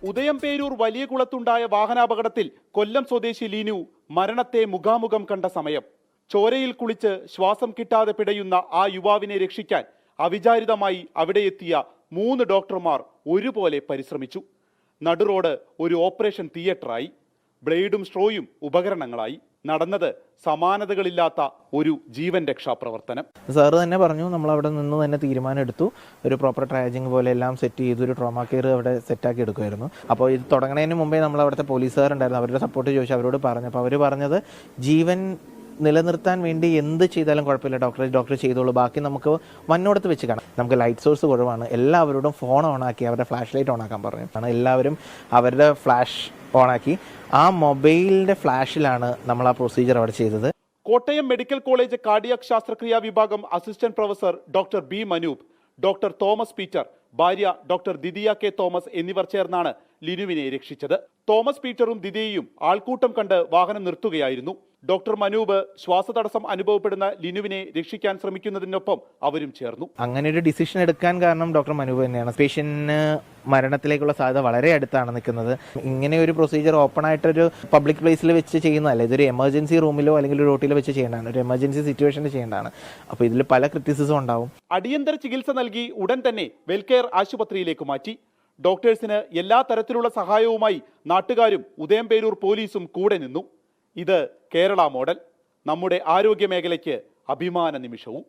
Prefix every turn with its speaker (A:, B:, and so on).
A: ഉദയംപേരൂർ വലിയ കുളത്തുണ്ടായ വാഹനാപകടത്തിൽ കൊല്ലം സ്വദേശി ലീനു മരണത്തെ മുഖാമുഖം കണ്ട സമയം. ചോരയിൽ കുളിച്ച് ശ്വാസം കിട്ടാതെ പിടയുന്ന ആ യുവാവിനെ രക്ഷിക്കാൻ അവിചാരിതമായി അവിടെ എത്തിയ 3 ഡോക്ടർമാർ ഒരുപോലെ പരിശ്രമിച്ചു. നടുറോഡ് ഒരു ഓപ്പറേഷൻ തിയേറ്ററായി. ബ്ലേഡും സ്ട്രോയും ഉപകരണങ്ങളായി. നടന്നത് സമാനതകളില്ലാത്ത ഒരു ജീവൻ രക്ഷാ പ്രവർത്തനം.
B: സാറ് തന്നെ പറഞ്ഞു, നമ്മൾ അവിടെ നിന്ന് തന്നെ തീരുമാനം എടുത്തു. ഒരു പ്രോപ്പർ ട്രയാജിങ് പോലെ എല്ലാം സെറ്റ് ചെയ്ത് ഒരു ട്രോമ കെയർ അവിടെ സെറ്റാക്കി എടുക്കുമായിരുന്നു. അപ്പോൾ ഇത് തുടങ്ങുന്നതിന് മുമ്പേ നമ്മൾ അവിടുത്തെ പോലീസുകാരുണ്ടായിരുന്നു, അവരുടെ സപ്പോർട്ട് ചോദിച്ചു അവരോട് പറഞ്ഞു. അപ്പോൾ അവർ പറഞ്ഞത് ജീവൻ നിലനിർത്താൻ വേണ്ടി എന്ത് ചെയ്താലും കുഴപ്പമില്ല ഡോക്ടർ ചെയ്തോളൂ, ബാക്കി നമുക്ക് വന്നോടത്ത് വെച്ച് കാണാം. നമുക്ക് ലൈറ്റ് സോഴ്സ് കുറവാണ്, എല്ലാവരോടും ഫോൺ ഓണാക്കി അവരുടെ ഫ്ലാഷ് ലൈറ്റ് ഓണാക്കാൻ പറഞ്ഞു. എല്ലാവരും അവരുടെ ഫ്ലാഷ് ഓണാക്കി ആ മൊബൈലിൻ്റെ ഫ്ലാഷിലാണ് നമ്മൾ ആ പ്രൊസീജിയർ അവിടെ ചെയ്തത്.
A: കോട്ടയം മെഡിക്കൽ കോളേജ് കാർഡിയാക് ശസ്ത്രക്രിയാ വിഭാഗം assistant professor doctor B Manoop, doctor Thomas Peter, ഭാര്യ ഡോക്ടർ ദിദിയ കെ തോമസ് എന്നിവർ ചേർന്നാണ് ലിനുവിനെ രക്ഷിച്ചത്. തോമസ് പീറ്ററും ദിദിയയും ആൾക്കൂട്ടം കണ്ട് വാഹനം നിർത്തുകയായിരുന്നു. ഡോക്ടർ മനൂപ് ശ്വാസതടസ്സം അനുഭവപ്പെടുന്ന ലിനുവിനെ രക്ഷിക്കാൻ ശ്രമിക്കുന്നതിനൊപ്പം അവരും ചേർന്നു.
B: അങ്ങനെ ഒരു ഡിസിഷൻ എടുക്കാൻ കാരണം ഡോക്ടർ മനൂപ് തന്നെയാണ്. പേഷ്യന്റിന് മരണത്തിലേക്കുള്ള സാധ്യത വളരെ അടുത്താണ് നിൽക്കുന്നത്. ഇങ്ങനെ ഒരു പ്രൊസീജിയർ ഓപ്പൺ ആയിട്ടൊരു പബ്ലിക് പ്ലേസിൽ വെച്ച് ചെയ്യുന്നതല്ല, ഇതൊരു എമർജൻസി റൂമിലോ അല്ലെങ്കിൽ ഒരു റോട്ടിലോ വെച്ച് ചെയ്യേണ്ടതാണ്, ഒരു എമർജൻസി സിറ്റുവേഷനിൽ ചെയ്യേണ്ടതാണ്. അപ്പോൾ ഇതിൽ പല ക്രിറ്റിസിസം ഉണ്ടാവും.
A: അടിയന്തര ചികിത്സ നൽകി ഉടൻ തന്നെ വെൽകെയർ ആശുപത്രിയിലേക്ക് മാറ്റി. ഡോക്ടേഴ്സിന് എല്ലാ തരത്തിലുള്ള സഹായവുമായി നാട്ടുകാരും ഉദയംപേരൂർ പോലീസും കൂടെ നിന്നു. ഇത് കേരള മോഡൽ. നമ്മുടെ ആരോഗ്യ മേഖലയ്ക്ക് അഭിമാന നിമിഷവും.